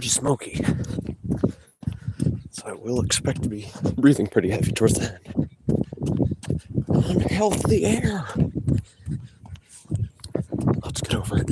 pretty smoky. So I will expect to be breathing pretty heavy towards the end. Unhealthy air. Let's get over it.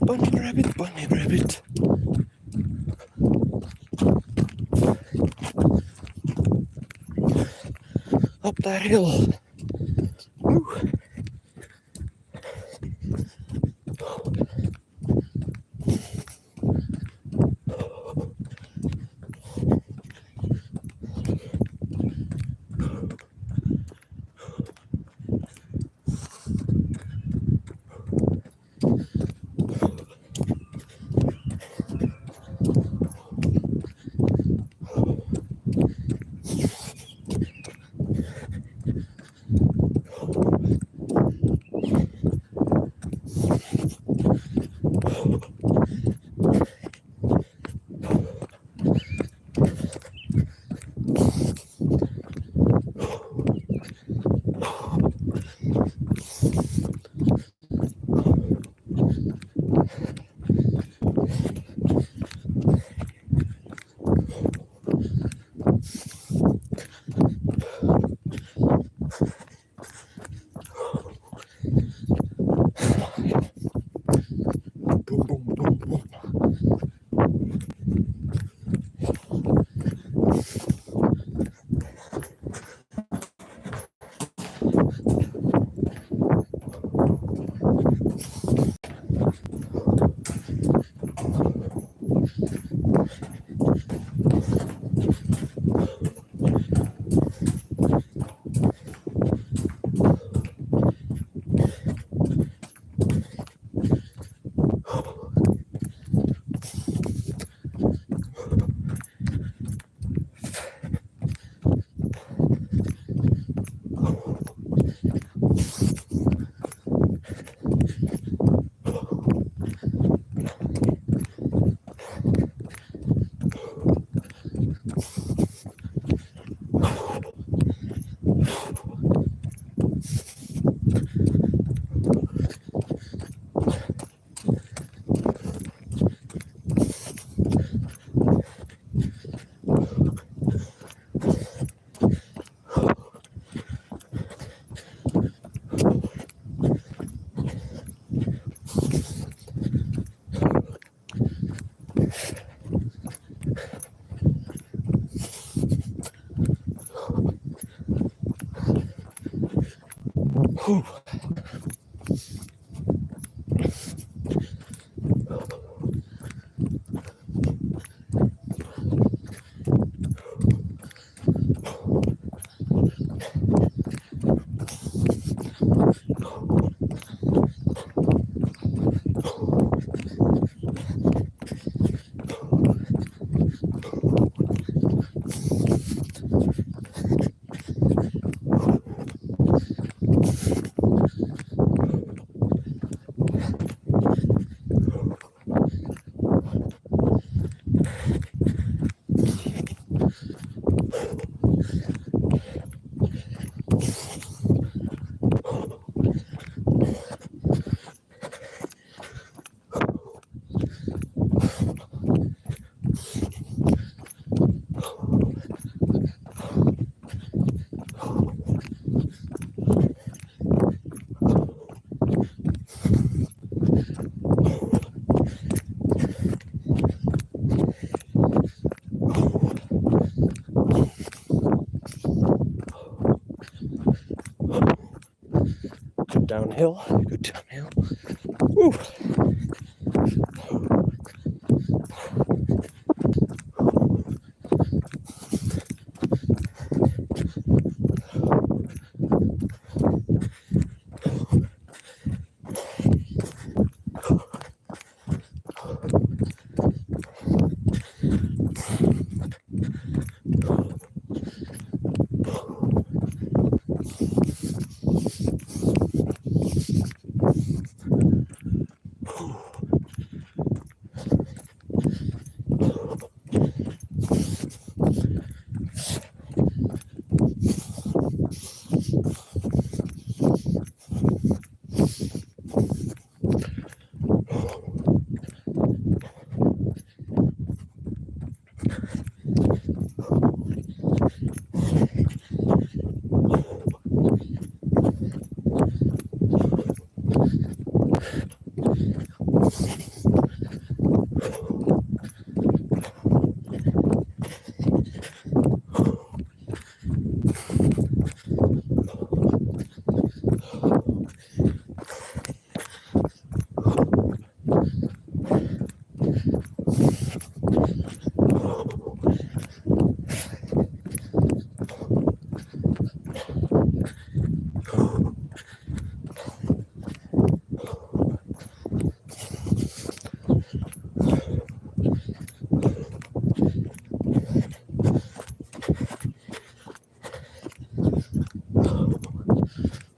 Bunny rabbit, bunny rabbit. Up that hill. Woo. Boom, boom, boom, boom. Whew. Downhill, good downhill. Woo.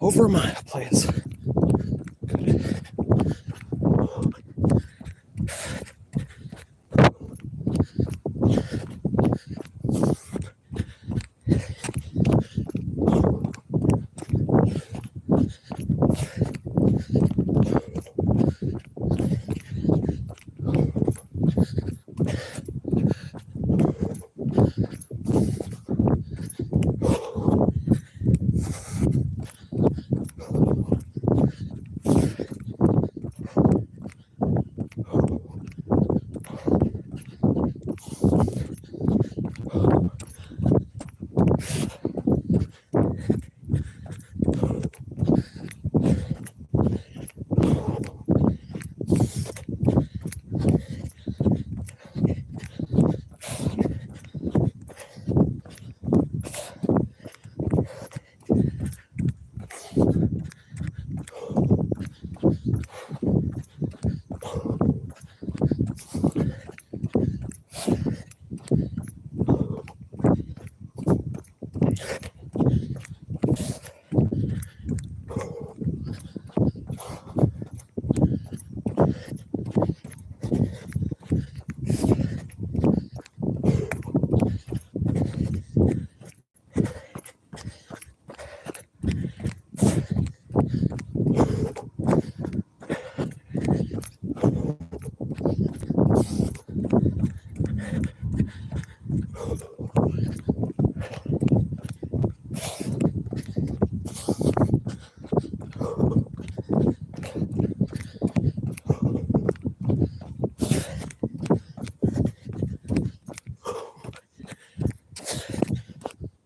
Over a mile, please.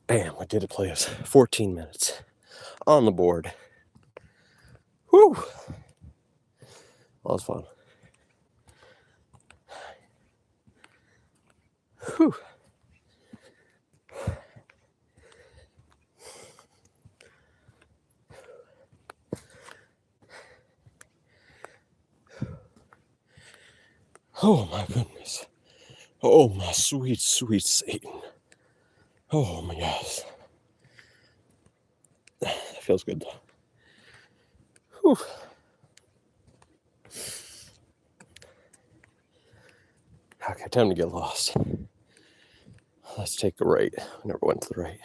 Bam, we did it, players. 14 minutes on the board. Whew. That was fun. Whew. Oh my goodness. Oh my sweet, sweet Satan. Oh my gosh. That feels good. Whew. Okay, time to get lost. Let's take a right. I never went to the right.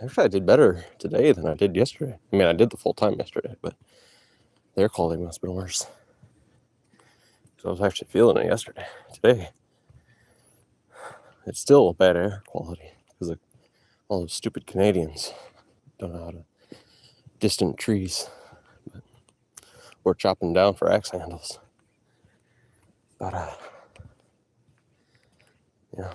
Actually, I did better today than I did yesterday. I mean, I did the full time yesterday, but their quality must have been worse. So I was actually feeling it yesterday. Today, it's still a bad air quality because all those stupid Canadians don't know how to distant trees. But we're chopping down for axe handles. But, yeah.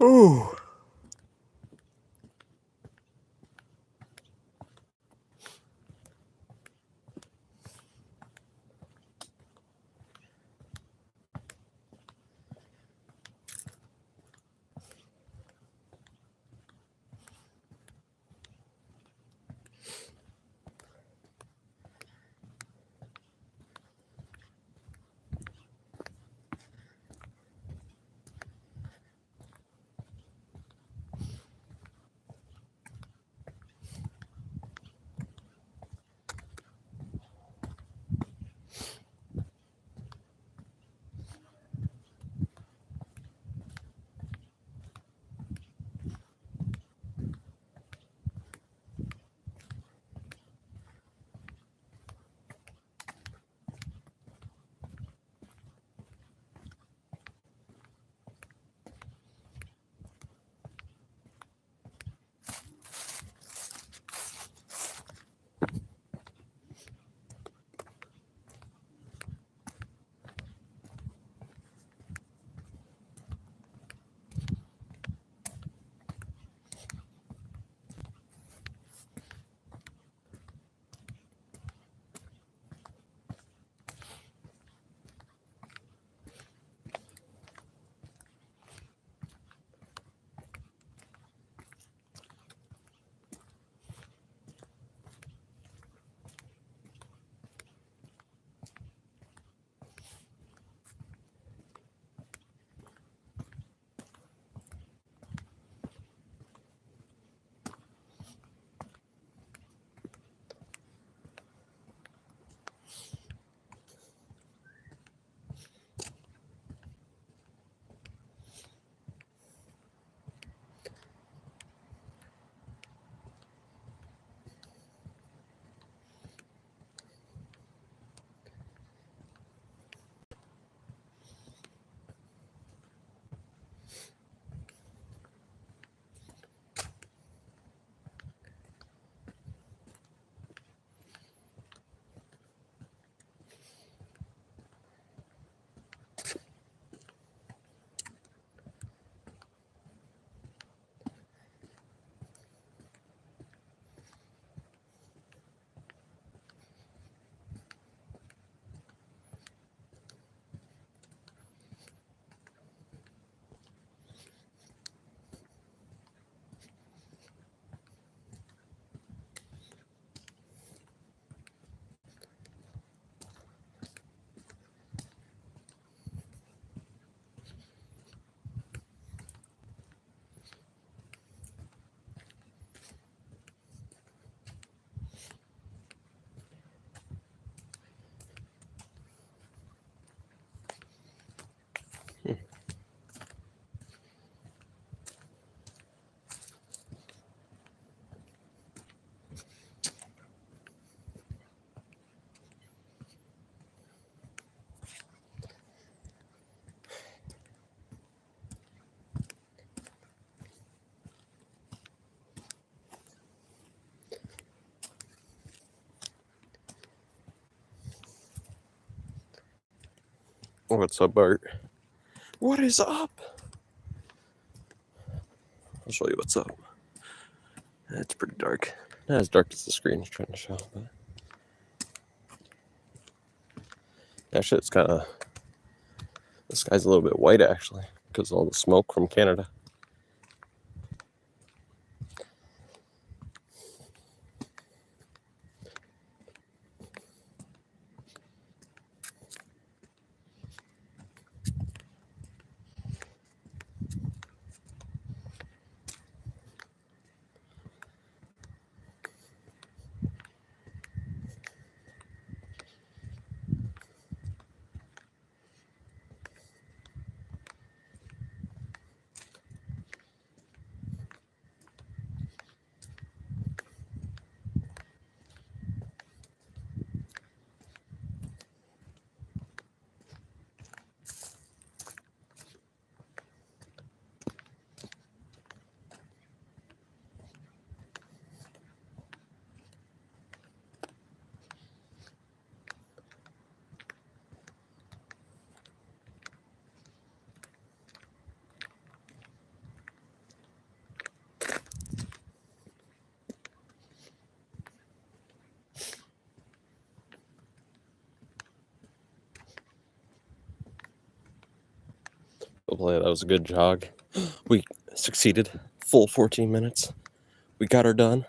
Ooh. What's up, Bart? What is up? I'll show you what's up. It's pretty dark. Not as dark as the screen is trying to show, but actually, it's kind of, the sky's a little bit white actually because of all the smoke from Canada. Well, play. That was a good jog. We succeeded. Full 14 minutes. We got her done.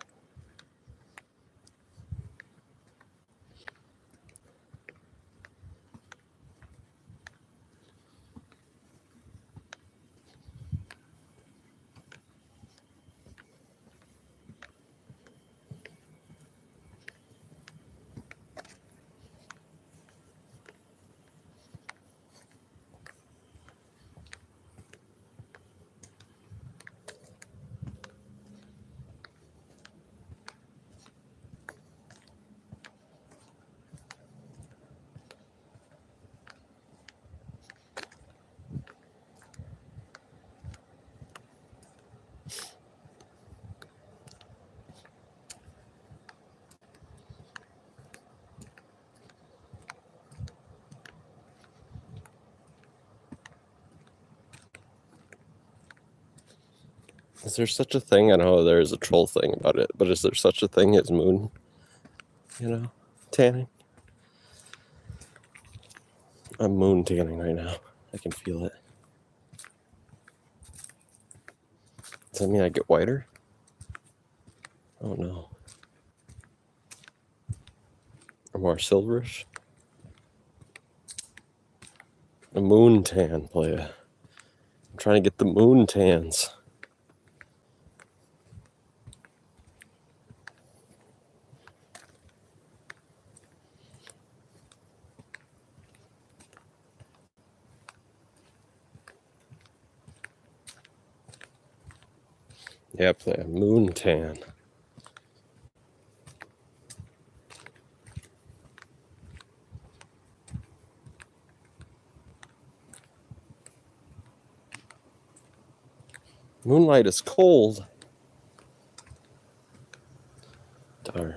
Is there such a thing? I know there's a troll thing about it, but is there such a thing as moon, tanning? I'm moon tanning right now. I can feel it. Does that mean I get whiter? Oh no. Or more silverish? A moon tan, playa. I'm trying to get the moon tans. Yeah, playa. Moon tan. Moonlight is cold. Darn.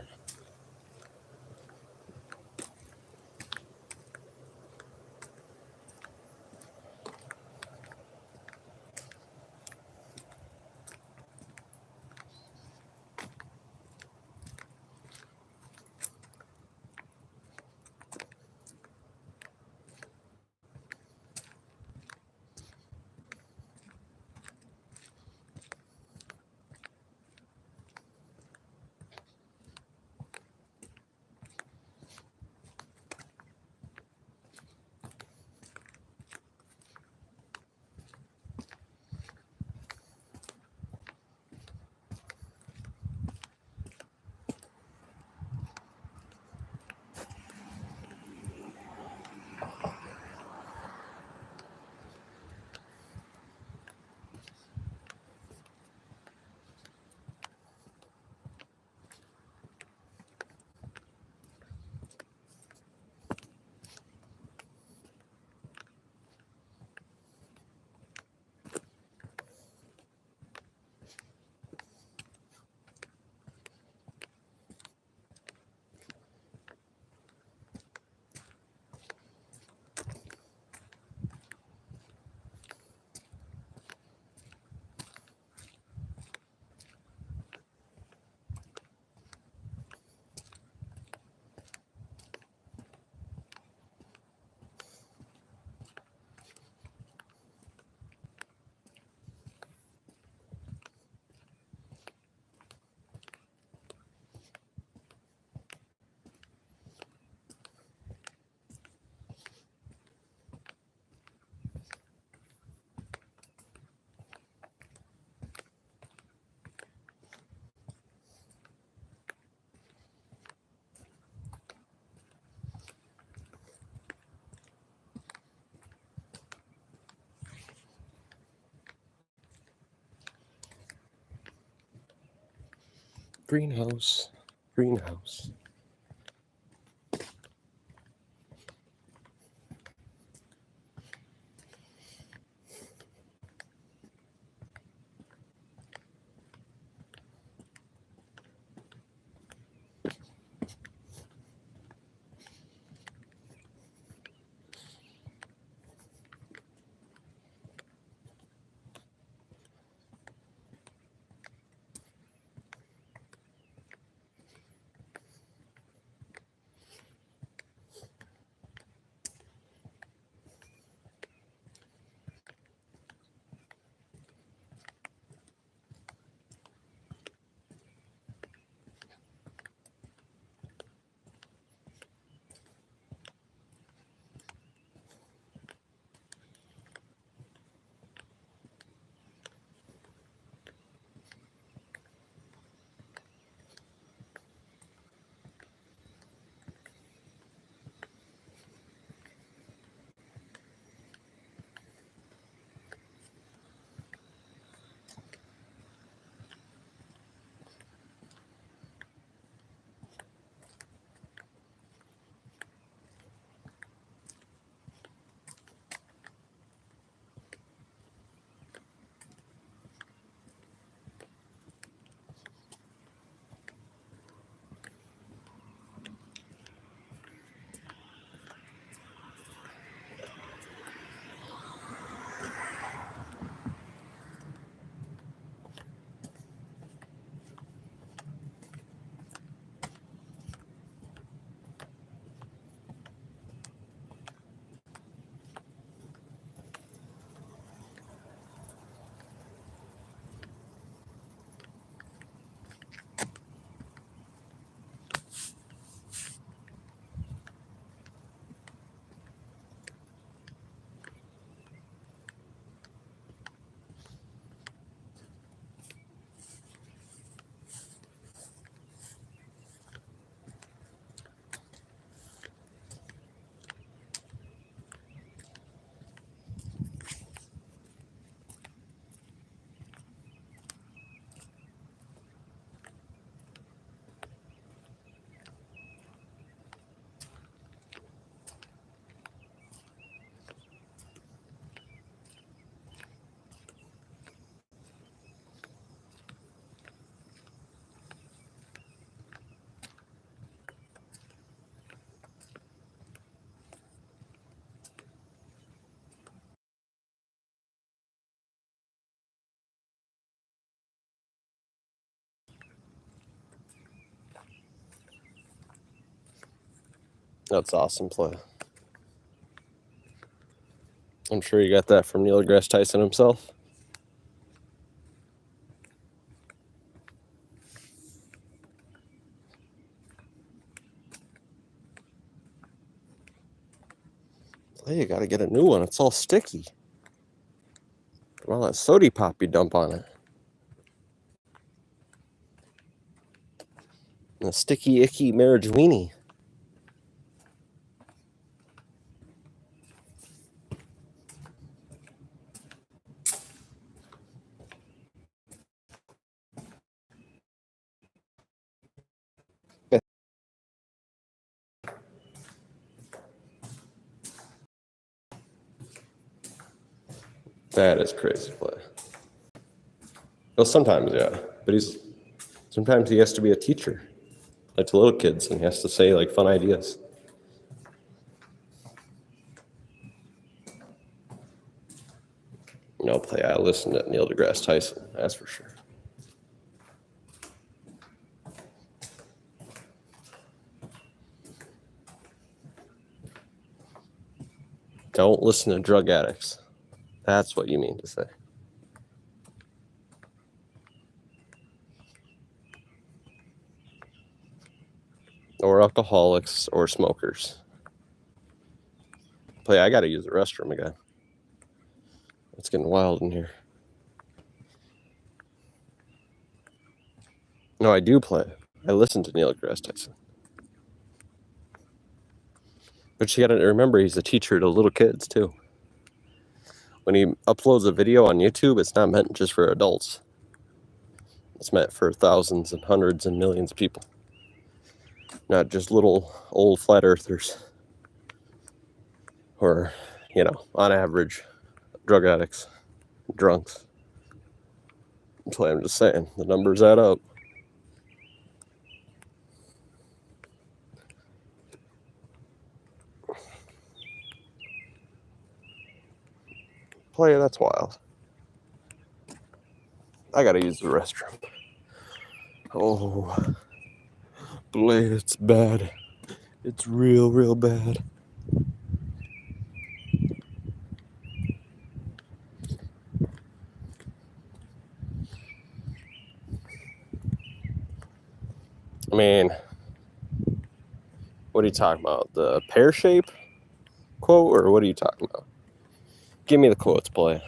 Greenhouse. Greenhouse. That's awesome play. I'm sure you got that from Neil deGrasse Tyson himself. Hey, you gotta get a new one. It's all sticky. All that sody pop you dump on it. And the sticky, icky marriage weenie. That is crazy play. Well, sometimes, yeah. But sometimes he has to be a teacher, like to little kids, and he has to say like fun ideas. No play. I listened to Neil deGrasse Tyson, that's for sure. Don't listen to drug addicts. That's what you mean to say. Or alcoholics or smokers. Play, I gotta use the restroom again. It's getting wild in here. No, I do play. I listen to Neil deGrasse Tyson. But you gotta remember, he's a teacher to little kids too. When he uploads a video on YouTube, it's not meant just for adults. It's meant for thousands and hundreds and millions of people. Not just little old flat earthers. Or, on average, drug addicts, drunks. That's why I'm just saying, the numbers add up. Play, that's wild. I gotta use the restroom. Oh, play, it's bad. It's real, real bad. I mean, what are you talking about? The pear shape quote, or what are you talking about? Give me the quotes, play.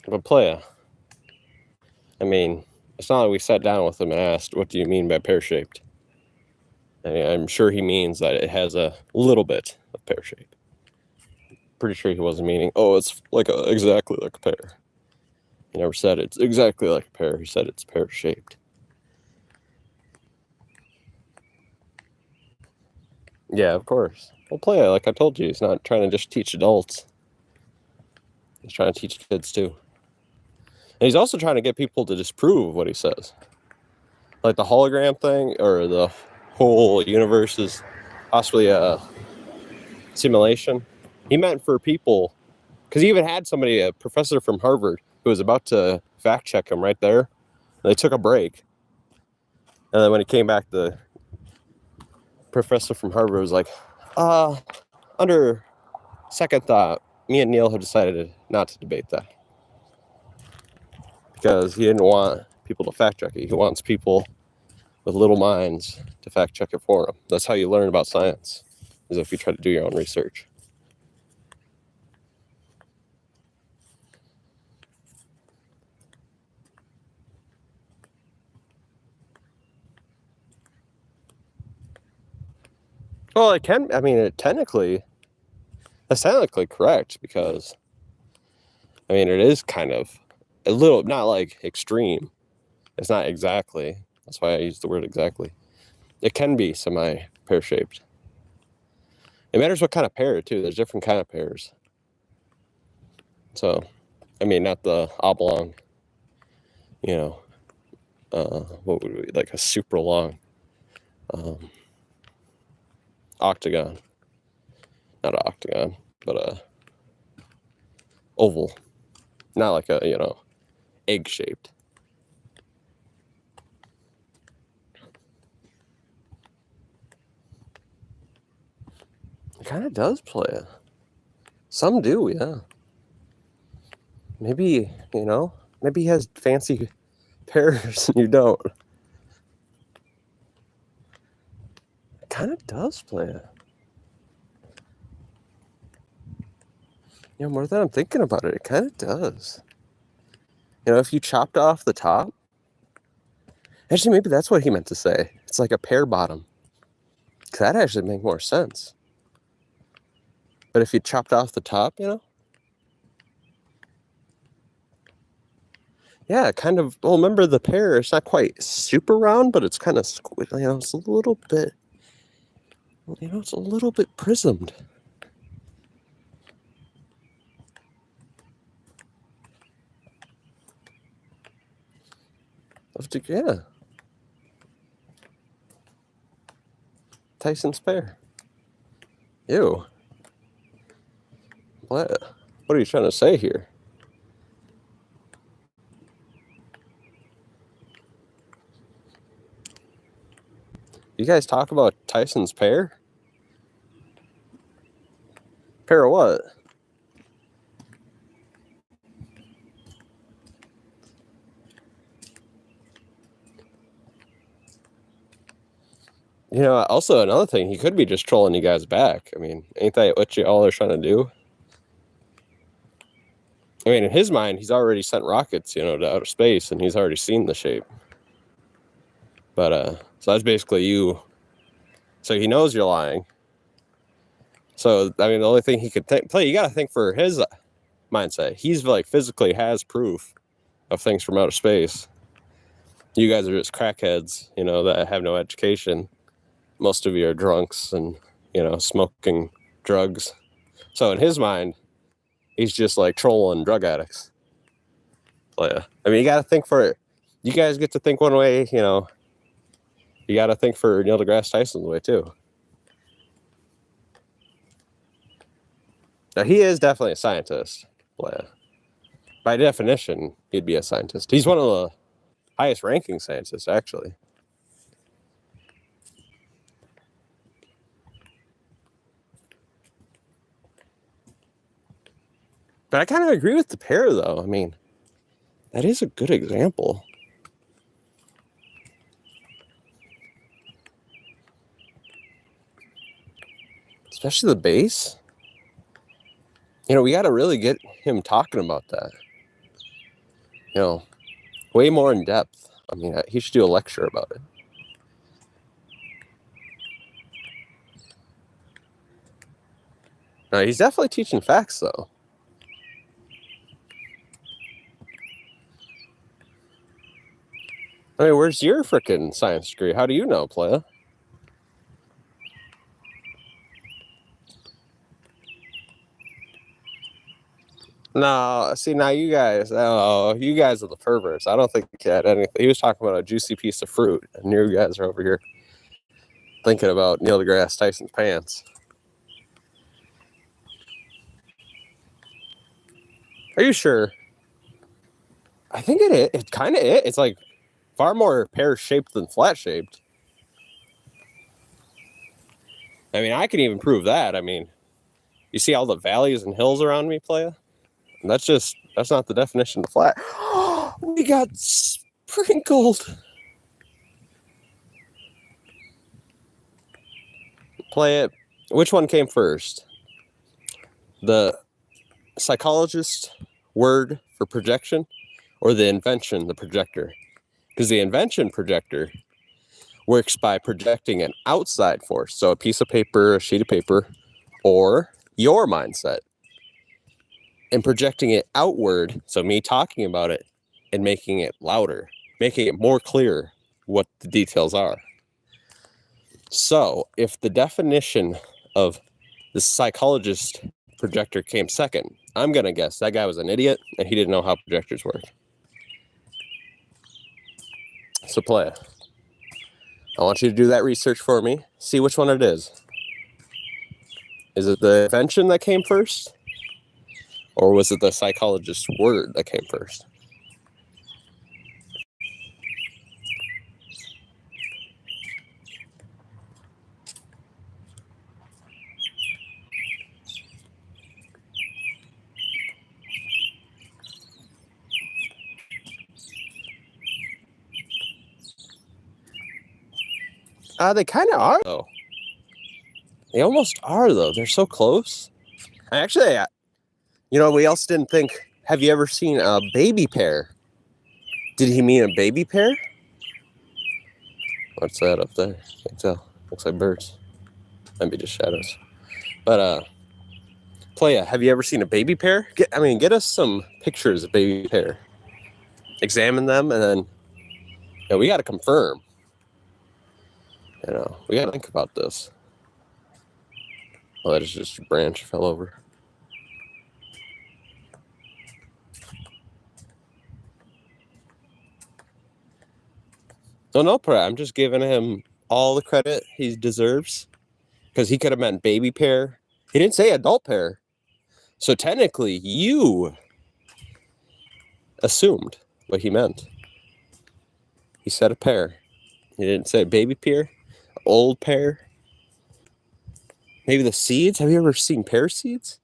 But play, I mean, it's not like we sat down with him and asked, what do you mean by pear-shaped? I'm sure he means that it has a little bit of pear shape. Pretty sure he wasn't meaning, it's exactly like a pear. He never said it's exactly like a pear. He said it's pear-shaped. Yeah, of course. Well, play, like I told you, he's not trying to just teach adults. He's trying to teach kids too. And he's also trying to get people to disprove what he says. Like the hologram thing, or the whole universe is possibly a simulation. He meant for people, because he even had somebody, a professor from Harvard, who was about to fact check him right there. They took a break. And then when he came back, the professor from Harvard was like, under second thought, me and Neil have decided not to debate that. Because he didn't want people to fact check it. He wants people with little minds to fact check it for him. That's how you learn about science, is if you try to do your own research. Well, it can, technically, that's technically correct, because, it is kind of a little, not like extreme. It's not exactly. That's why I use the word exactly. It can be semi-pear-shaped. It matters what kind of pear, too. There's different kind of pears. So, not the oblong, what would we like a super long octagon, not an octagon, but a oval, not like a egg shaped. It kind of does play it. Some do, yeah. Maybe maybe he has fancy pairs and you don't. It kind of does play it. More than I'm thinking about it, it kind of does. If you chopped off the top, actually, maybe that's what he meant to say. It's like a pear bottom. That actually make more sense. But if you chopped off the top, yeah, kind of. Well, remember the pear? It's not quite super round, but it's kind of, it's a little bit. It's a little bit prismed. Yeah. Tyson's pear. Ew. What are you trying to say here? You guys talk about Tyson's pear? Pear of what? Also another thing, he could be just trolling you guys back. I mean, ain't that what you all are trying to do? I mean, in his mind, he's already sent rockets, to outer space, and he's already seen the shape. But, so that's basically you. So he knows you're lying. So, I mean, the only thing he could play, you got to think for his mindset. He's like physically has proof of things from outer space. You guys are just crackheads, that have no education. Most of you are drunks and, smoking drugs. So in his mind, he's just like trolling drug addicts. I mean, you got to think for it. You guys get to think one way, you got to think for Neil deGrasse Tyson's way too. Now, he is definitely a scientist. By definition, he'd be a scientist. He's one of the highest ranking scientists, actually. But I kind of agree with the pear, though. I mean, that is a good example. Especially the base. We got to really get him talking about that. Way more in depth. I mean, he should do a lecture about it. No, he's definitely teaching facts, though. I mean, where's your freaking science degree? How do you know, playa? No, see, now you guys are the perverts. I don't think he had anything. He was talking about a juicy piece of fruit, and you guys are over here thinking about Neil deGrasse Tyson's pants. Are you sure? I think it kind of is. It's like far more pear-shaped than flat-shaped. I mean, I can even prove that. I mean, you see all the valleys and hills around me, playa? And that's not the definition of flat. We got sprinkled. Play it. Which one came first? The psychologist word for projection or the invention, the projector? Because the invention projector works by projecting an outside force. So a piece of paper, a sheet of paper, or your mindset. And projecting it outward, so me talking about it and making it louder, making it more clear what the details are. So if the definition of the psychologist projector came second, I'm going to guess that guy was an idiot and he didn't know how projectors work. So play. I want you to do that research for me. See which one it is. Is it the invention that came first? Or was it the psychologist's word that came first? They kind of are, though. They almost are, though. They're so close. Actually, we also didn't think, have you ever seen a baby pear? Did he mean a baby pear? What's that up there? Can't tell. Looks like birds. Might be just shadows. But, Playa, have you ever seen a baby pear? Get us some pictures of baby pear. Examine them, and then we got to confirm. We got to think about this. Oh, that is just a branch fell over. No, I'm just giving him all the credit he deserves, because he could have meant baby pear. He didn't say adult pear. So technically, you assumed what he meant. He said a pear. He didn't say baby pear, old pear. Maybe the seeds? Have you ever seen pear seeds?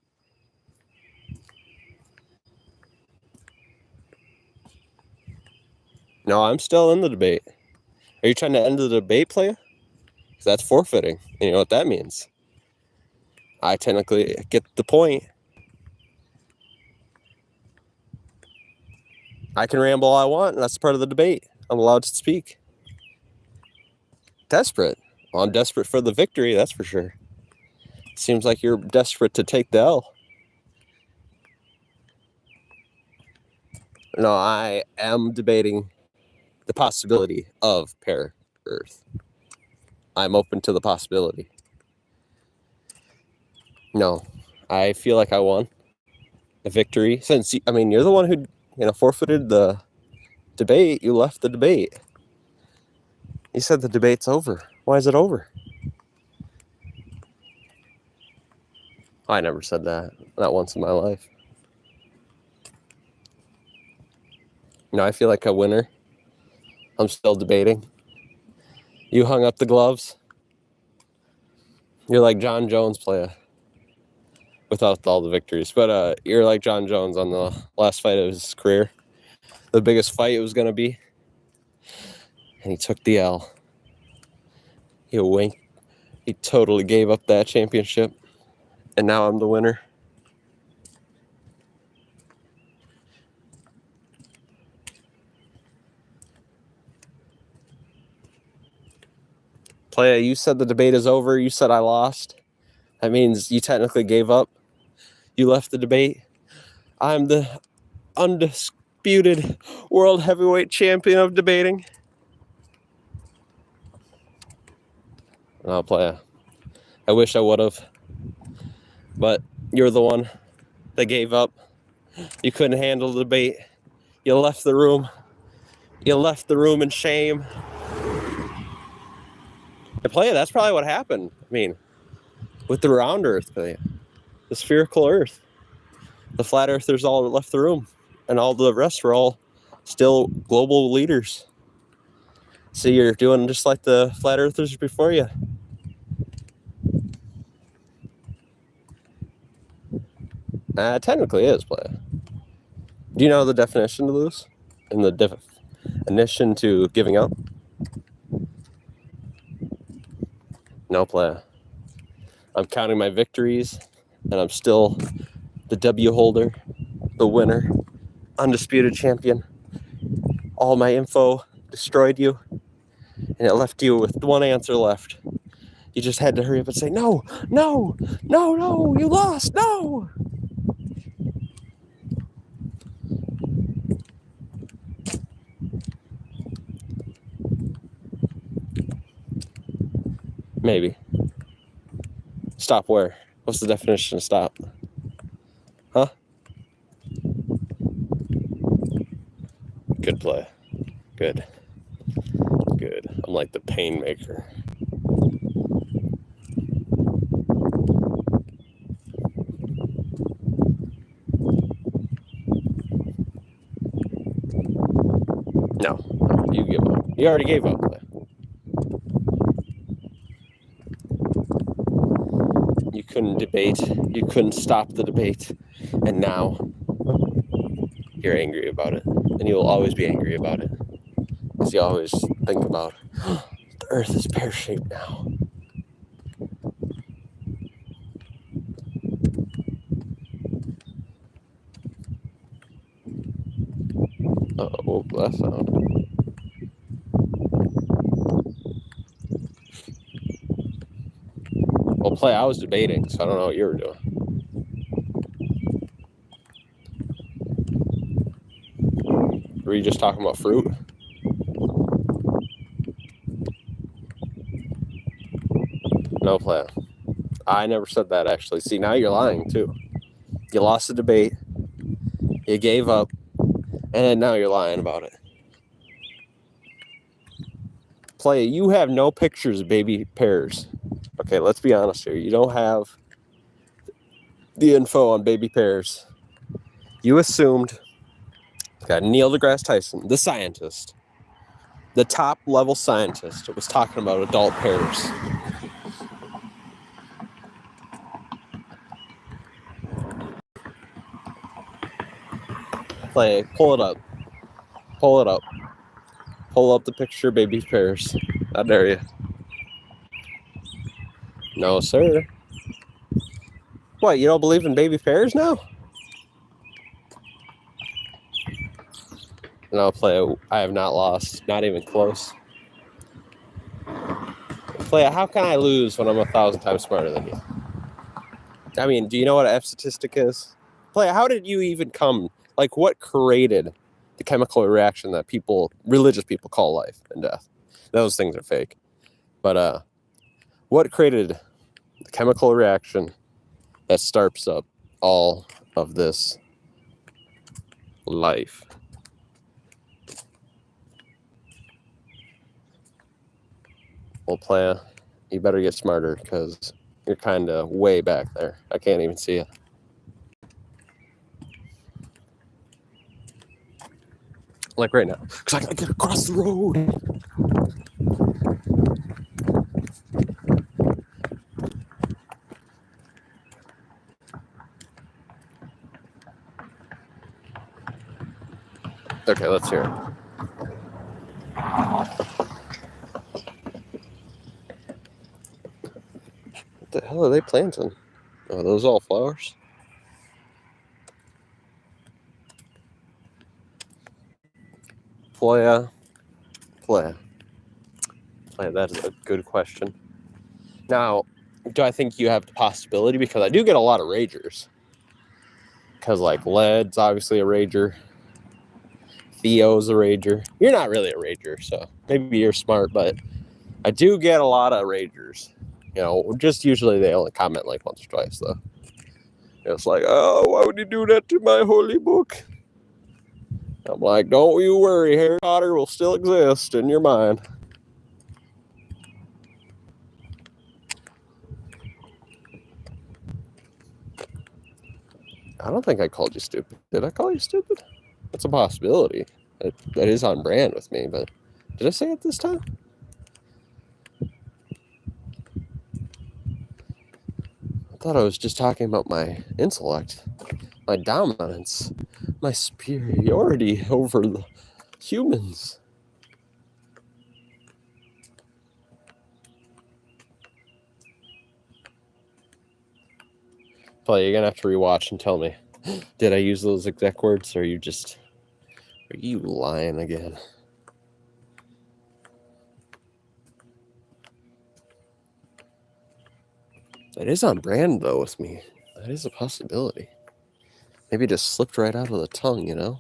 No, I'm still in the debate. Are you trying to end the debate, Playa? Because that's forfeiting. And you know what that means. I technically get the point. I can ramble all I want, and that's part of the debate. I'm allowed to speak. Desperate. Well, I'm desperate for the victory, that's for sure. Seems like you're desperate to take the L. No, I am debating the possibility of pear Earth. I'm open to the possibility. No, I feel like I won a victory. Since, you're the one who, forfeited the debate. You left the debate. You said the debate's over. Why is it over? I never said that. Not once in my life. I feel like a winner. I'm still debating. You hung up the gloves. You're like John Jones, Playa. Without all the victories. But you're like John Jones on the last fight of his career. The biggest fight it was going to be. And he took the L. He winked. He totally gave up that championship. And now I'm the winner. Playa, you said the debate is over. You said I lost. That means you technically gave up. You left the debate. I'm the undisputed world heavyweight champion of debating. Oh, Playa. I wish I would have. But you're the one that gave up. You couldn't handle the debate. You left the room. You left the room in shame. And Playa, that's probably what happened. With the round Earth, Playa. The spherical Earth. The flat earthers all left the room. And all the rest were all still global leaders. So you're doing just like the flat earthers before you. Technically it is, Playa. Do you know the definition to lose? And the definition to giving up? No, Playa. I'm counting my victories, and I'm still the W holder, the winner, undisputed champion. All my info destroyed you, and it left you with one answer left. You just had to hurry up and say, no, you lost, no! Maybe. Stop where? What's the definition of stop? Huh? Good play. Good. good. I'm like the pain maker. No, you give up. You already gave up. You couldn't debate. You couldn't stop the debate. And now you're angry about it. And you'll always be angry about it. Because you always think about, oh, the earth is pear-shaped now. Oh, that sound. Well, play, I was debating, so I don't know what you were doing. Were you just talking about fruit? No, play. I never said that, actually. See, now you're lying, too. You lost the debate. You gave up. And now you're lying about it. Play, you have no pictures of baby pears. Okay, let's be honest here. You don't have the info on baby pears. You assumed that Neil deGrasse Tyson, the scientist, the top level scientist, was talking about adult pears. Play, pull it up. Pull it up. Pull up the picture of baby pears. I dare you. No, sir. What, you don't believe in baby pears now? No, play. I have not lost. Not even close. Play. How can I lose when I'm 1,000 times smarter than you? I mean, do you know what an F statistic is? Play. How did you even come? Like, what created the chemical reaction that religious people call life and death? Those things are fake. But what created the chemical reaction that starts up all of this life? Well, playa, you better get smarter because you're kind of way back there. I can't even see you. Like right now. Because I gotta get across the road. Okay, let's hear it. What the hell are they planting? Oh, are those all flowers? Playa. That is a good question. Now, do I think you have the possibility? Because I do get a lot of ragers. Because, like, Lead's obviously a rager. Theo's a rager. You're not really a rager, so maybe you're smart, but I do get a lot of ragers. You know, just usually they only comment like once or twice, though. It's like, oh, why would you do that to my holy book? I'm like, don't you worry, Harry Potter will still exist in your mind. I don't think I called you stupid. Did I call you stupid? That's a possibility. That is on brand with me, but did I say it this time? I thought I was just talking about my intellect, my dominance, my superiority over the humans. Well, you're gonna have to rewatch and tell me, did I use those exact words, or are you lying again? That is on brand, though, with me. That is a possibility. Maybe it just slipped right out of the tongue, you know?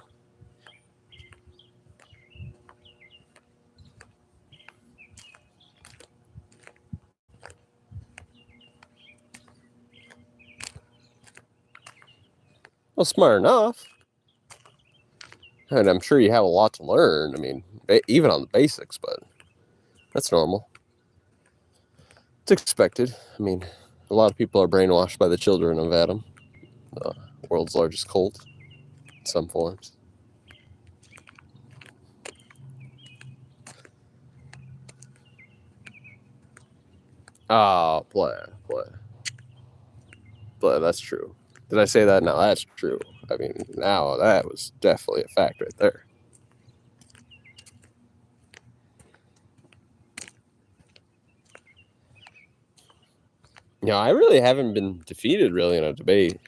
Well, smart enough. And I'm sure you have a lot to learn. I mean, even on the basics, but That's normal. It's expected. I mean, a lot of people are brainwashed by the children of Adam, the world's largest cult in some forms. Oh, play. That's true. Did I say that? No, that's true. I mean, now that was definitely a fact right there. I really haven't been defeated really in a debate.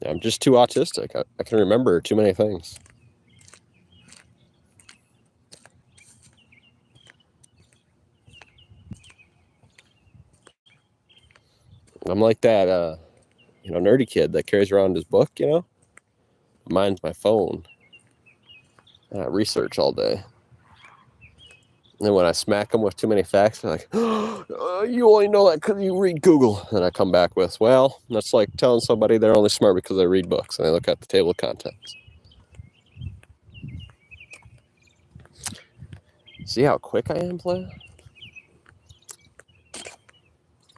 I'm just too autistic. I can remember too many things. I'm like that, nerdy kid that carries around his book, Mine's my phone. And I research all day. And then when I smack them with too many facts, they're like, you only know that because you read Google. And I come back with, well, that's like telling somebody they're only smart because they read books and they look at the table of contents. See how quick I am, player?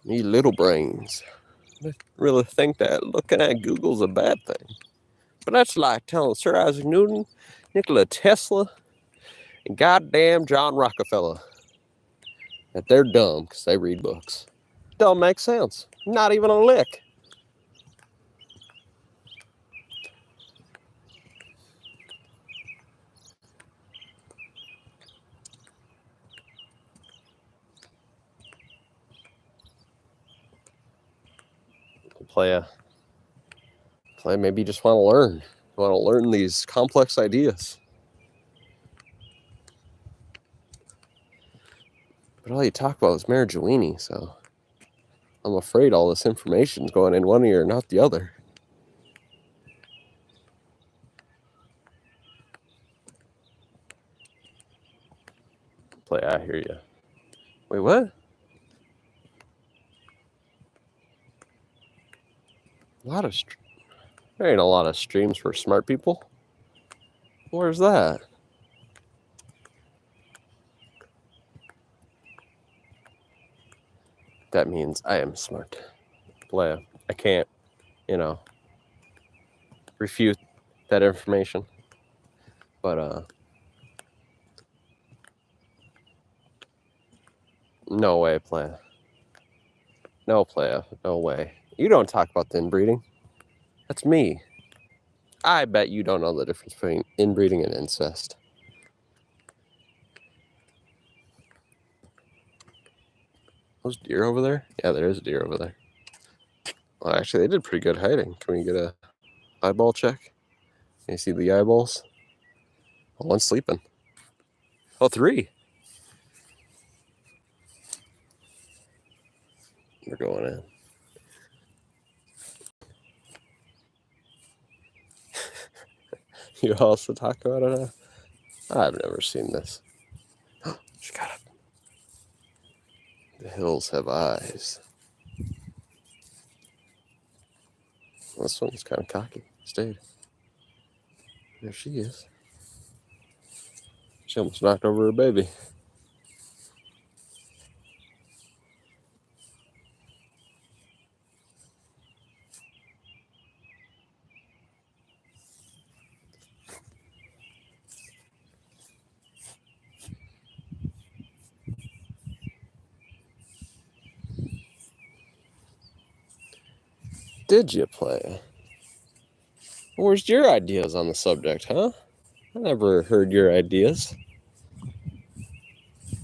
Me little brains. I really think that looking at Google's a bad thing. But that's like telling Sir Isaac Newton, Nikola Tesla, and goddamn John Rockefeller that they're dumb because they read books. Don't make sense. Not even a lick. Play, maybe you just want to learn. You want to learn these complex ideas. But all you talk about is Marijuini, so I'm afraid all this information's going in one ear, not the other. Play, I hear you. Wait, what? There ain't a lot of streams for smart people. Where's that? That means I am smart. Play, I can't, refute that information. But, no way, play. No, play. No way. You don't talk about the inbreeding. That's me. I bet you don't know the difference between inbreeding and incest. Those deer over there? Yeah, there is a deer over there. Well, actually, they did pretty good hiding. Can we get a eyeball check? Can you see the eyeballs? Oh, one's sleeping. Oh, 3. We're going in. You also talk about it? I've never seen this. She got it. The hills have eyes. This one's kind of cocky. Stayed. There she is. She almost knocked over her baby. Did you play? Where's your ideas on the subject, huh? I never heard your ideas.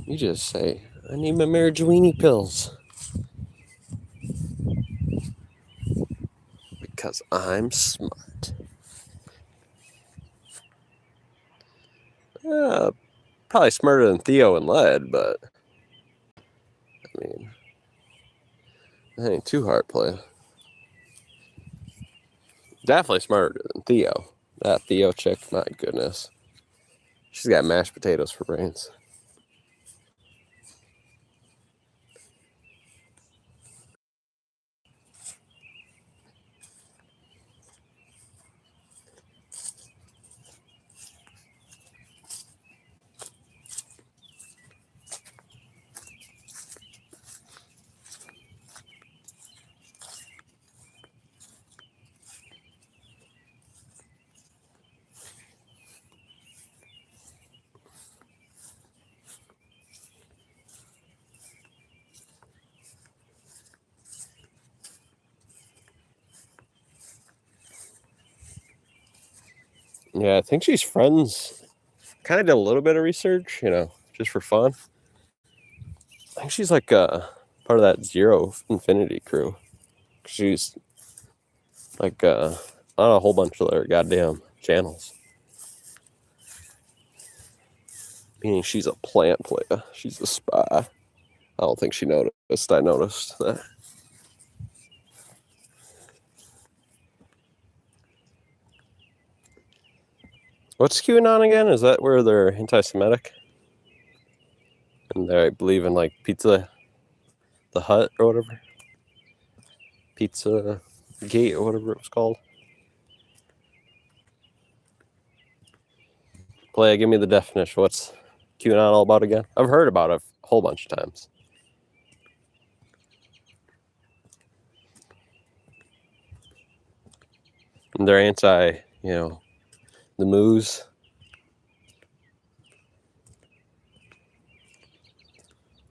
You just say, I need my Marijuini pills. Because I'm smart. Probably smarter than Theo and Led, but I mean, that ain't too hard, play. Definitely smarter than Theo. That Theo chick, my goodness. She's got mashed potatoes for brains. Yeah, I think she's friends. Kind of did a little bit of research, just for fun. I think she's like part of that Zero Infinity crew. She's like on a whole bunch of their goddamn channels. Meaning she's a plant player. She's a spy. I don't think she noticed. I noticed that. What's QAnon again? Is that where they're anti-Semitic? And they believe in like Pizza the Hut or whatever? Pizza Gate or whatever it was called? Play, give me the definition. What's QAnon all about again? I've heard about it a whole bunch of times. And they're anti, the moose.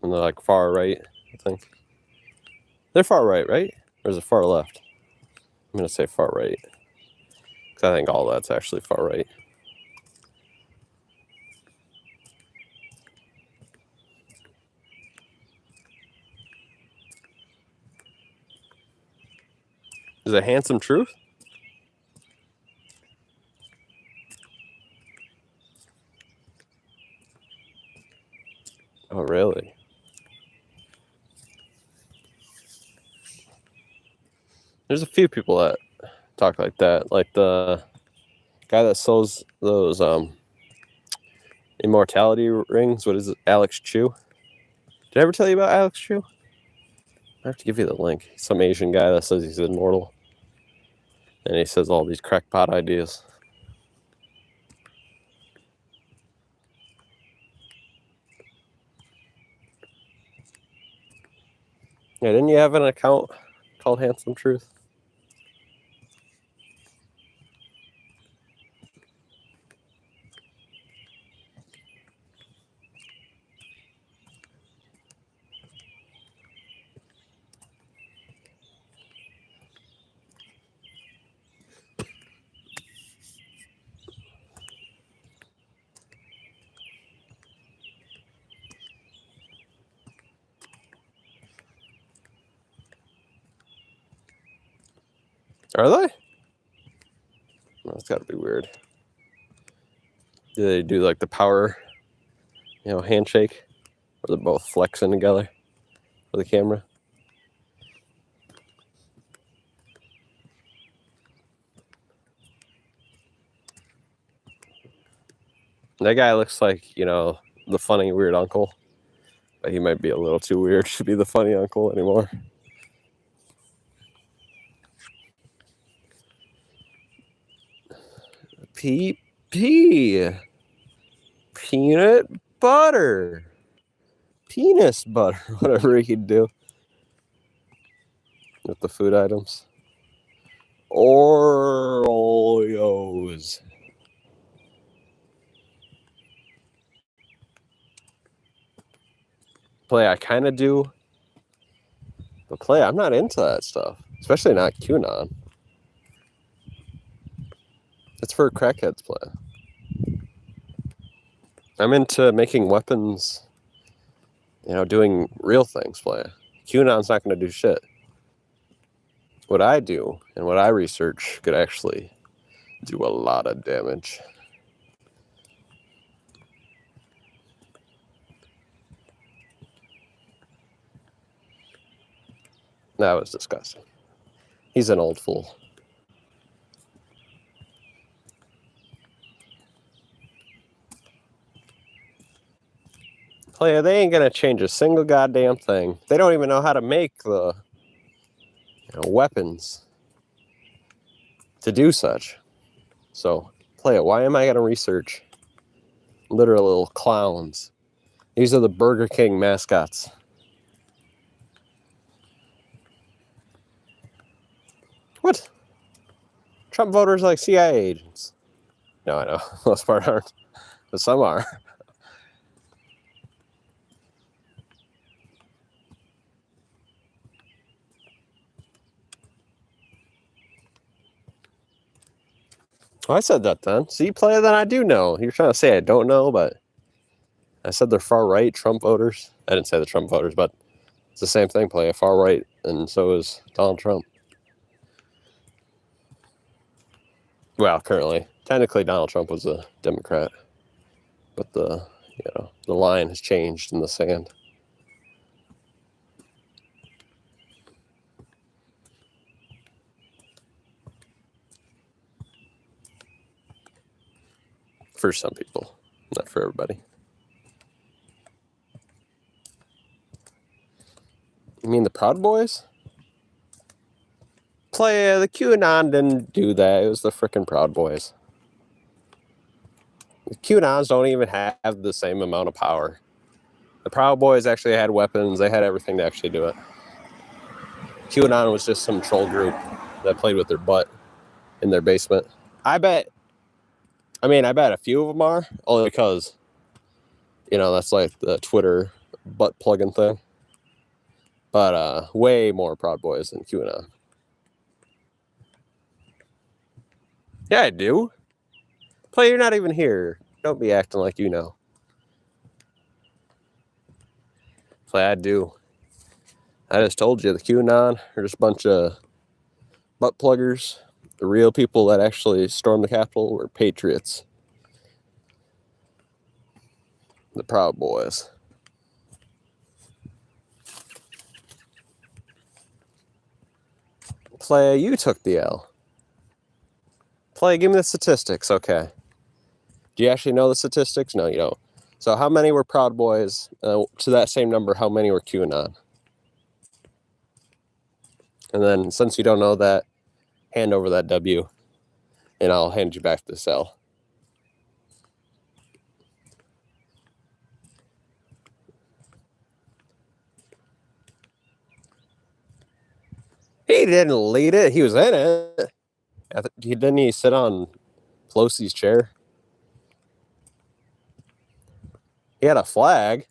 And they're like far right, I think. They're far right, right? Or is it far left? I'm going to say far right. Because I think all that's actually far right. Is it Handsome Truth? Oh, really? There's a few people that talk like that. Like the guy that sells those immortality rings. What is it? Alex Chu. Did I ever tell you about Alex Chu? I have to give you the link. He's some Asian guy that says he's immortal. And he says all these crackpot ideas. Yeah, didn't you have an account called Handsome Truth? Are they? That's got to be weird. Do they do like the power, handshake? Or they're both flexing together for the camera? That guy looks like, the funny, weird uncle. But he might be a little too weird to be the funny uncle anymore. PP. Peanut butter. Penis butter. Whatever he could do. With the food items. Oreos. Play, I kind of do. But play, I'm not into that stuff. Especially not QAnon. It's for crackheads, play. I'm into making weapons, doing real things, play. QAnon's not going to do shit. What I do and what I research could actually do a lot of damage. That was disgusting. He's an old fool. Player, they ain't gonna change a single goddamn thing. They don't even know how to make the weapons to do such. So, player, why am I gonna research literal little clowns? These are the Burger King mascots. What? Trump voters like CIA agents. No, I know. Most part aren't. But some are. I said that then. See, player, then I do know. You're trying to say I don't know, but I said they're far right Trump voters. I didn't say the Trump voters, but it's the same thing, play far right, and so is Donald Trump. Well, currently, technically, Donald Trump was a Democrat, but the line has changed in the sand. For some people, not for everybody. You mean the Proud Boys? Play the QAnon didn't do that. It was the frickin' Proud Boys. The QAnons don't even have the same amount of power. The Proud Boys actually had weapons. They had everything to actually do it. QAnon was just some troll group that played with their butt in their basement. I bet a few of them are, only because, that's like the Twitter butt plugging thing. But way more Proud Boys than QAnon. Yeah, I do. Play, you're not even here. Don't be acting like you know. Play, I do. I just told you the QAnon are just a bunch of butt pluggers. The real people that actually stormed the Capitol were patriots. The Proud Boys. Play, you took the L. Play, give me the statistics. Okay. Do you actually know the statistics? No, you don't. So how many were Proud Boys? To that same number, how many were QAnon? And then, since you don't know that, hand over that W, and I'll hand you back the cell. He didn't lead it. He was in it. Didn't he sit on Pelosi's chair? He had a flag.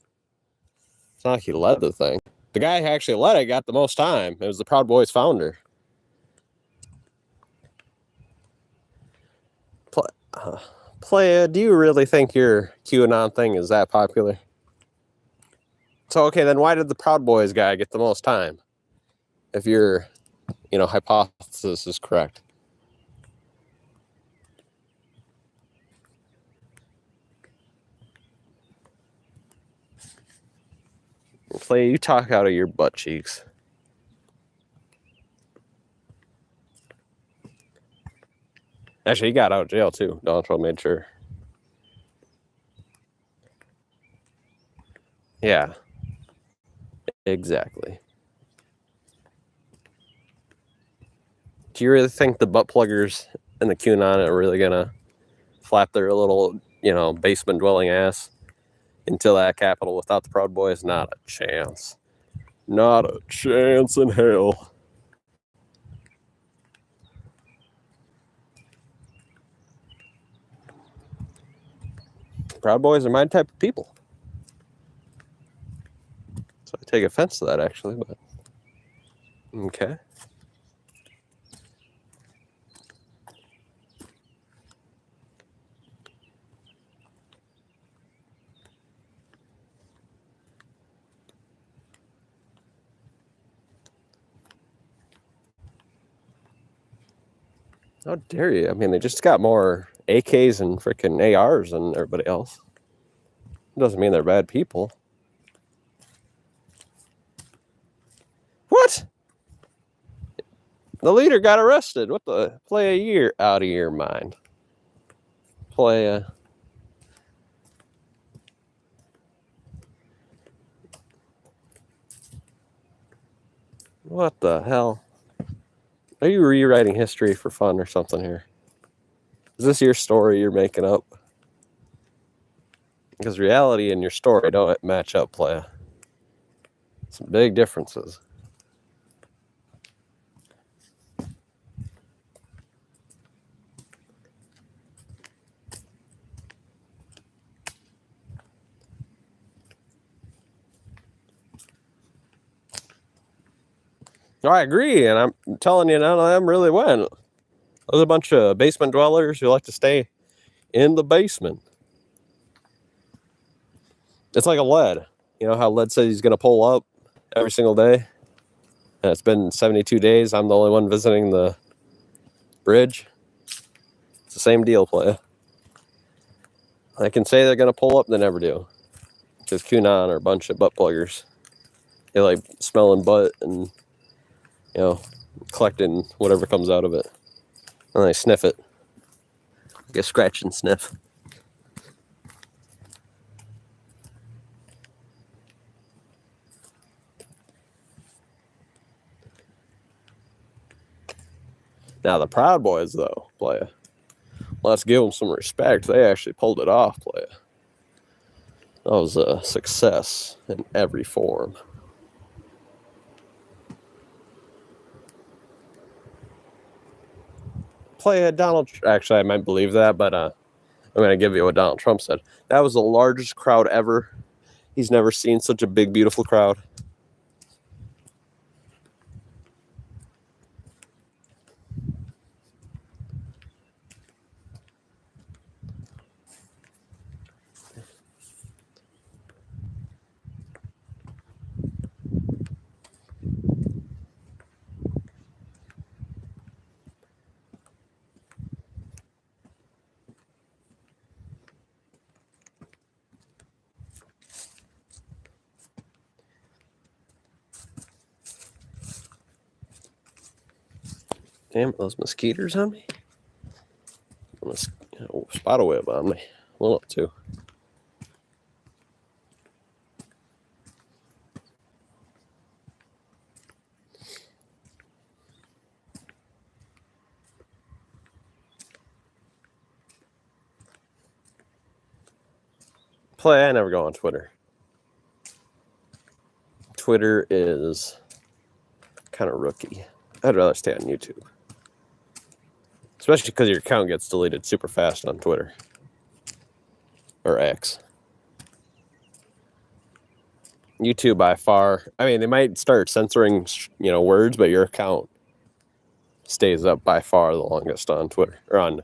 It's not like he led the thing. The guy who actually led it got the most time. It was the Proud Boys founder. Playa, do you really think your QAnon thing is that popular? So, okay, then why did the Proud Boys guy get the most time? If your, hypothesis is correct. Play, you talk out of your butt cheeks. Actually, he got out of jail too. Donald Trump made sure. Yeah. Exactly. Do you really think the butt pluggers and the QAnon are really gonna flap their little, basement dwelling ass into that Capitol without the Proud Boys? Not a chance. Not a chance in hell. Proud Boys are my type of people. So I take offense to that, actually, but okay. How dare you? I mean, they just got more AKs and freaking ARs than everybody else. It doesn't mean they're bad people. What? The leader got arrested. What the? Play a year out of your mind. Play a... What the hell? Are you rewriting history for fun or something here? Is this your story you're making up? Because reality and your story don't match up, playa. Some big differences. I agree, and I'm telling you, none of them really went. There's a bunch of basement dwellers who like to stay in the basement. It's like a lead. You know how lead says he's going to pull up every single day? And it's been 72 days. I'm the only one visiting the bridge. It's the same deal, playa. I can say they're going to pull up, they never do. Because QAnon are a bunch of butt pluggers. They like smelling butt and, you know, collecting whatever comes out of it. And they sniff it. Like a scratch and sniff. Now the Proud Boys, though, playa. Let's give them some respect. They actually pulled it off, playa. That was a success in every form. Playa Donald. Actually, I might believe that, but I'm going to give you what Donald Trump said. That was the largest crowd ever. He's never seen such a big, beautiful crowd. Damn, those mosquitoes on me. Spider web on me. Well, up too. I never go on Twitter. Twitter is kind of rookie. I'd rather stay on YouTube. Especially because your account gets deleted super fast on Twitter. Or X. YouTube by far. I mean, they might start censoring, words, but your account stays up by far the longest on Twitter. Or on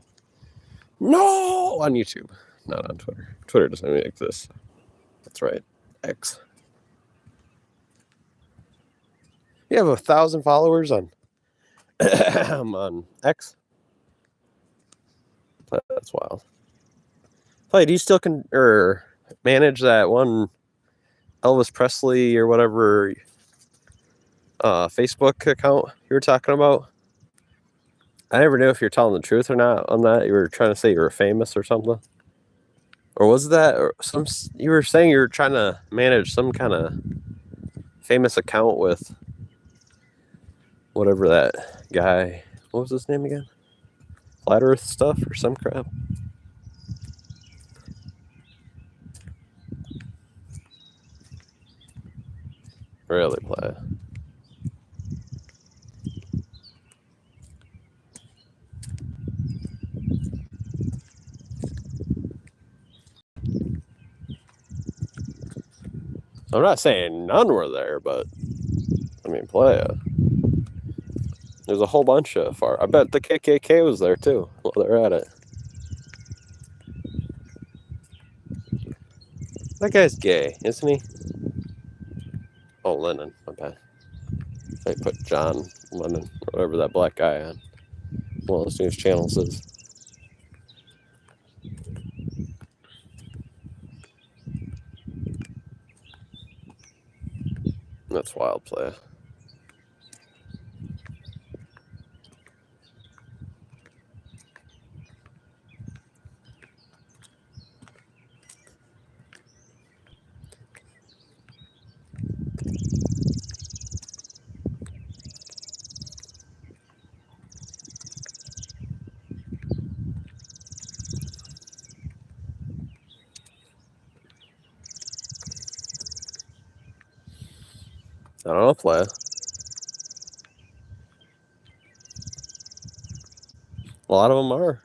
YouTube. Not on Twitter. Twitter doesn't even exist. That's right. X. You have 1,000 followers on on X. That's wild. Do you still manage that one Elvis Presley or whatever Facebook account you were talking about? I never knew if you're telling the truth or not on that. You were trying to say you were famous or something. Or was that you were saying you were trying to manage some kind of famous account with whatever that guy, what was his name again? Flat Earth stuff or some crap? Really, play. I'm not saying none were there, but I mean, there's a whole bunch of I bet the KKK was there too while they're at it. That guy's gay, isn't he? Oh, Lennon, my bad. They put John Lennon, or whatever that black guy on one of those news channels is. That's wild, play. I don't know, play. A lot of them are.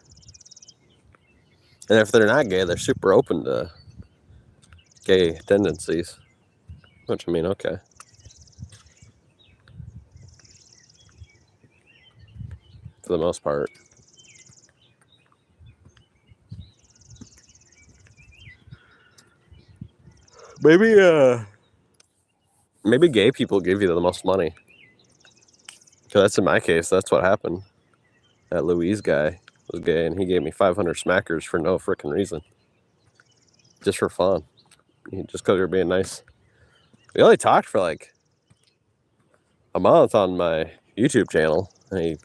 And if they're not gay, they're super open to gay tendencies. Which, I mean, okay. For the most part. maybe gay people give you the most money. So that's in my case. That's what happened. That Louise guy was gay, and he gave me 500 smackers for no freaking reason, just for fun, just because you're being nice. We only talked for like a month on my YouTube channel, and he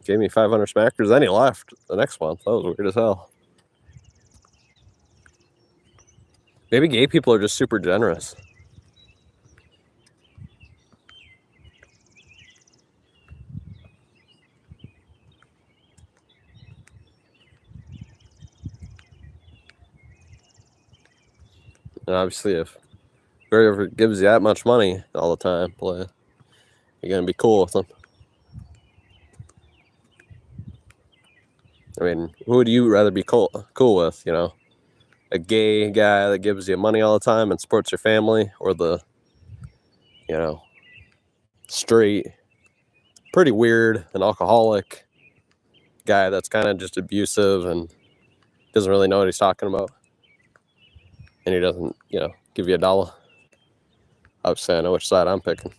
gave me 500 smackers. Then he left the next month. That was weird as hell. Maybe gay people are just super generous. And obviously, if whoever gives you that much money all the time, boy, you're gonna be cool with them. I mean, who would you rather be cool with? You know, a gay guy that gives you money all the time and supports your family, or the, you know, straight, pretty weird, an alcoholic guy that's kind of just abusive and doesn't really know what he's talking about, and he doesn't, you know, give you a dollar. Obviously, I know which side I'm picking.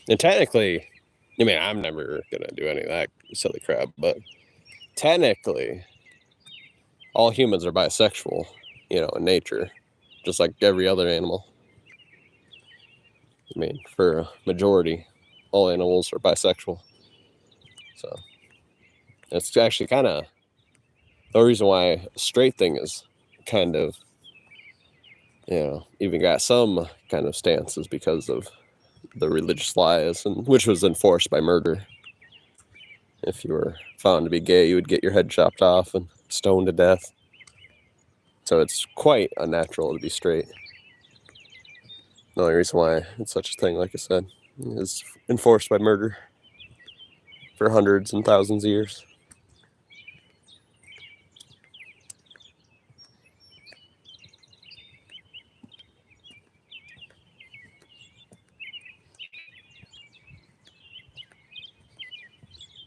And technically, I mean, I'm never gonna do any of that silly crap, but technically, all humans are bisexual, you know, in nature, just like every other animal. I mean, for a majority, all animals are bisexual. So it's actually kind of the reason why a straight thing is kind of, you know, even got some kind of stance is because of the religious lies, and which was enforced by murder. If you were found to be gay, you would get your head chopped off and stoned to death. So it's quite unnatural to be straight. The only reason why it's such a thing, like I said, is enforced by murder for hundreds and thousands of years.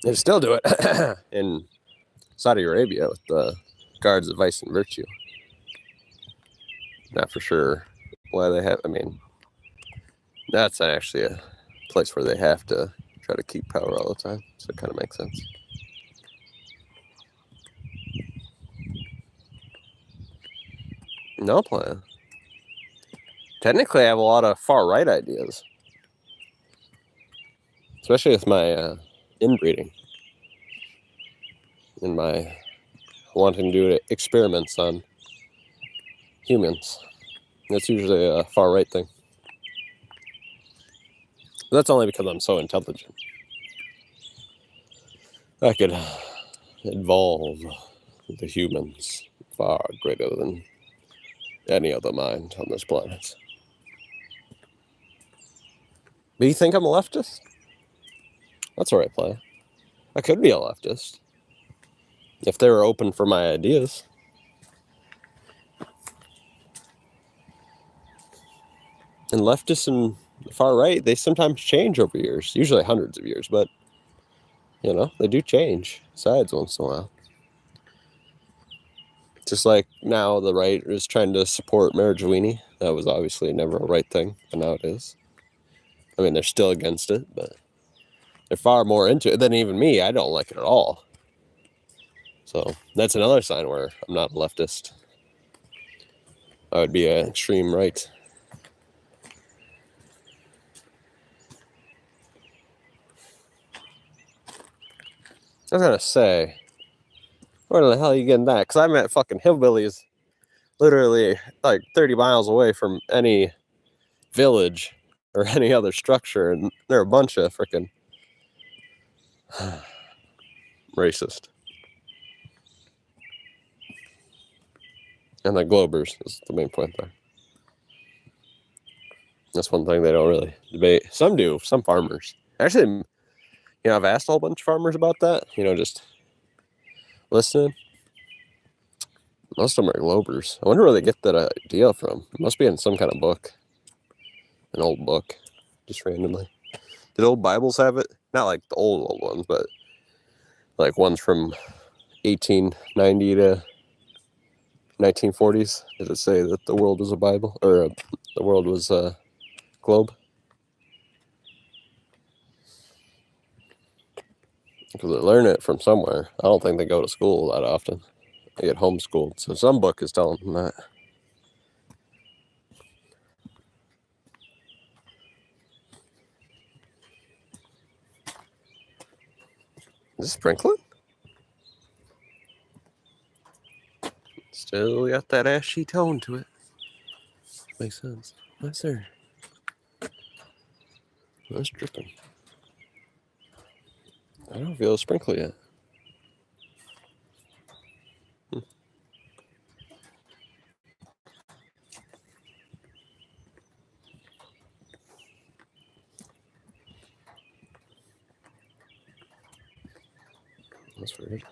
They still do it in Saudi Arabia with the guards of vice and virtue. Not for sure why they have, I mean, that's actually a place where they have to try to keep power all the time, so it kind of makes sense. No plan. Technically, I have a lot of far-right ideas, especially with my inbreeding and my wanting to do experiments on humans. That's usually a far-right thing. But that's only because I'm so intelligent. I could evolve the humans far greater than any other mind on this planet. But you think I'm a leftist? That's the right play. I could be a leftist if they were open for my ideas. And leftists and far right, they sometimes change over years, usually hundreds of years, but you know, they do change sides once in a while. Just like now the right is trying to support marriage weenie. That was obviously never a right thing, but now it is. I mean, they're still against it, but they're far more into it than even me. I don't like it at all. So that's another sign where I'm not a leftist. I would be an extreme right. I was gonna say, where the hell are you getting that? Because I'm at fucking hillbillies, literally like 30 miles away from any village or any other structure, and they're a bunch of freaking racist. And the Globers is the main point there. That's one thing they don't really debate. Some do, some farmers. Actually, you know, I've asked a whole bunch of farmers about that, you know, just listening. Most of them are Globers. I wonder where they get that idea from. It must be in some kind of book. an old book, just randomly. Did old Bibles have it? Not like the old ones, but like ones from 1890 to 1940s. Did it say that the world was a Bible, or the world was a globe? Because they learn it from somewhere. I don't think they go to school that often. They get homeschooled. So some book is telling them that. Is it sprinkling? Still got that ashy tone to it. Makes sense. Yes, sir. That's dripping. I don't feel sprinkly yet. That's weird.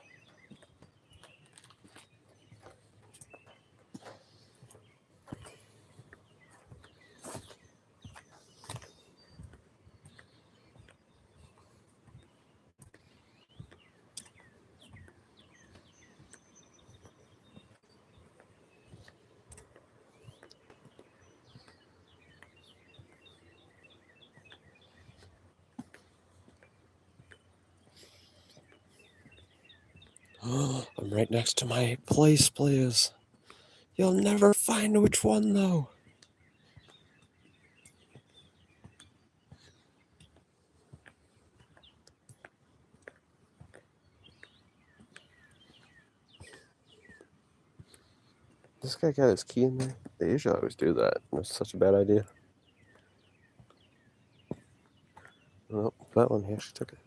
I'm right next to my place, please. You'll never find which one, though. This guy got his key in there? They usually always do that. That's such a bad idea. Nope, that one, he actually took it.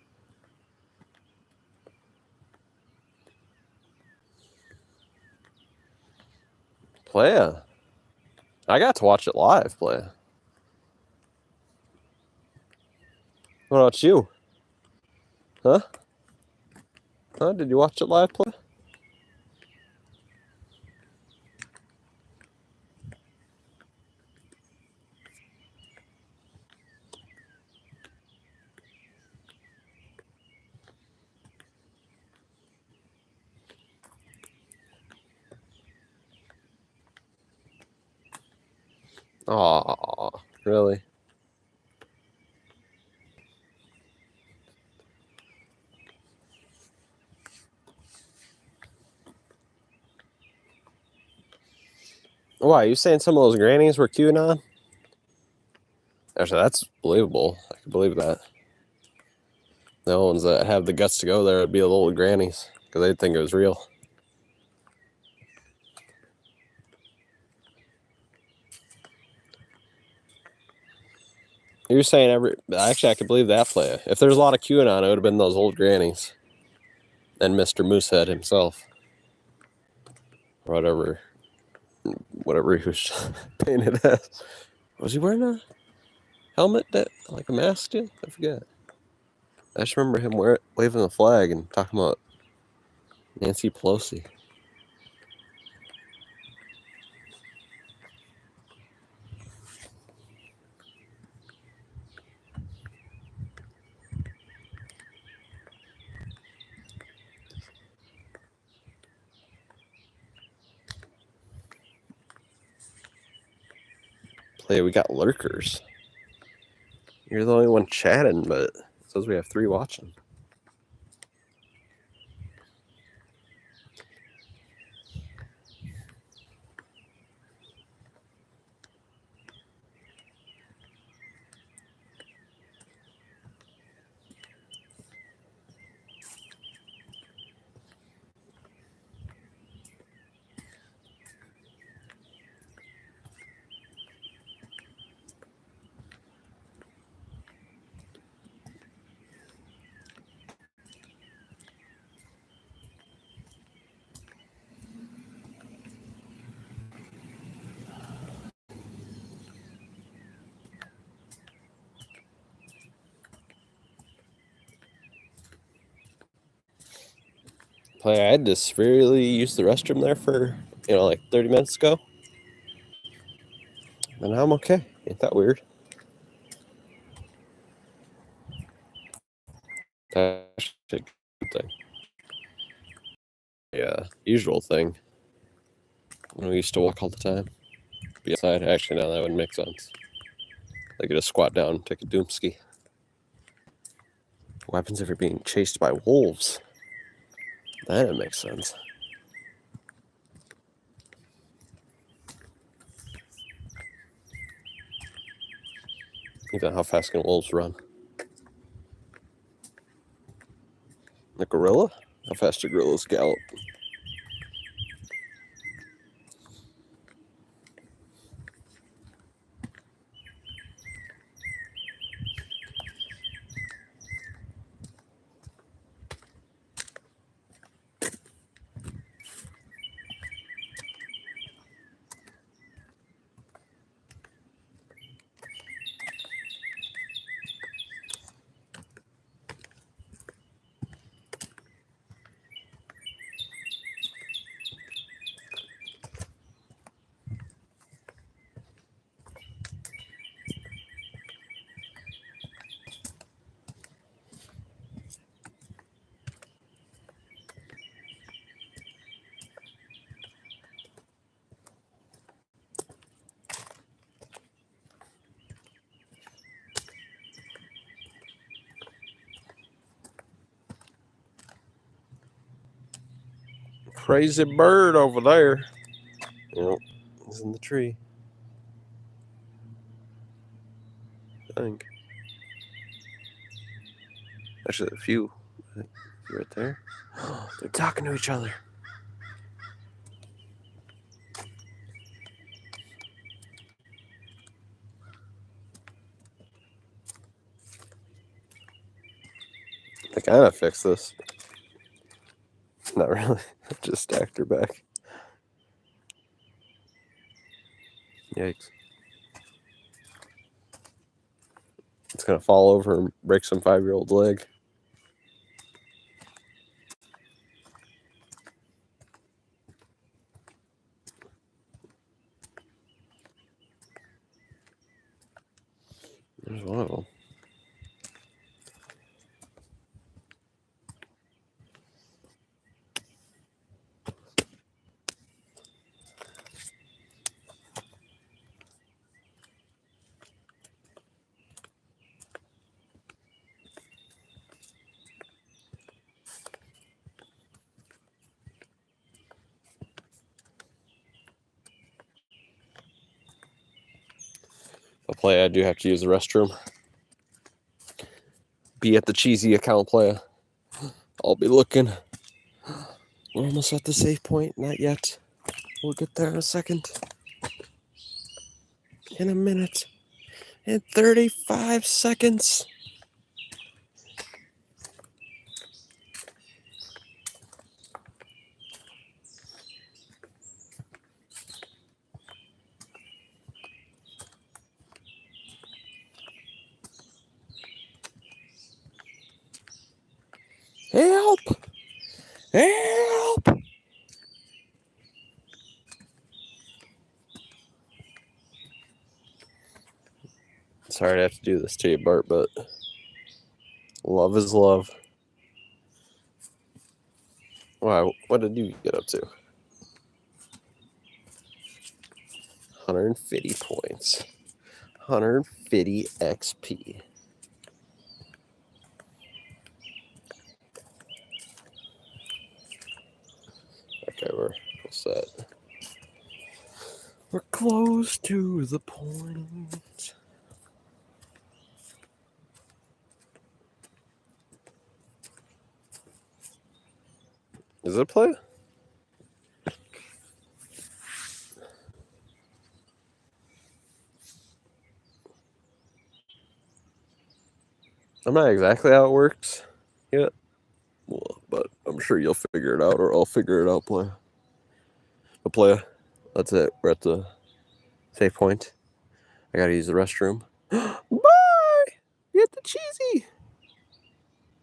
Playa. I got to watch it live, Playa. What about you? Huh? Huh? Did you watch it live, Playa? Aw, really? Why, you saying some of those grannies were QAnon? Actually, that's believable. I can believe that. The ones that have the guts to go there would be the little grannies, because they'd think it was real. You're saying actually, I could believe that play. If there's a lot of QAnon, it would have been those old grannies. And Mr. Moosehead himself. Or whatever he was painted as. Was he wearing a helmet, like a mask still? I forget. I just remember him waving the flag and talking about Nancy Pelosi. We got lurkers. You're the only one chatting, but it says we have 3 watching. I had to severely use the restroom there for, like 30 minutes ago. And I'm okay. Ain't that weird? That's a good thing. Yeah, usual thing. When we used to walk all the time. Be outside. Actually, now that would make sense. Like you just squat down and take a doomski. What happens if you're being chased by wolves? That makes sense. Even how fast can wolves run? A gorilla? How fast do gorillas gallop? Crazy bird over there. Yep, he's in the tree. I think. Actually, a few right there. They're talking to each other. I kind of fixed this. Not really. Just stacked her back. Yikes. It's going to fall over and break some 5-year-old's leg. There's one of them. I'll play. I do have to use the restroom. Be at the cheesy account player. I'll be looking. We're almost at the safe point. Not yet. We'll get there in a second. In a minute. In 35 seconds. Help! Help! Sorry to have to do this to you, Bart, but love is love. Wow, what did you get up to? 150 points. 150 XP. Okay, we're set. We're close to the point. Is it a play? I'm not exactly how it works yet. Well, but I'm sure you'll figure it out, or I'll figure it out, play. A play. That's it. We're at the safe point. I gotta use the restroom. Bye! Get the cheesy!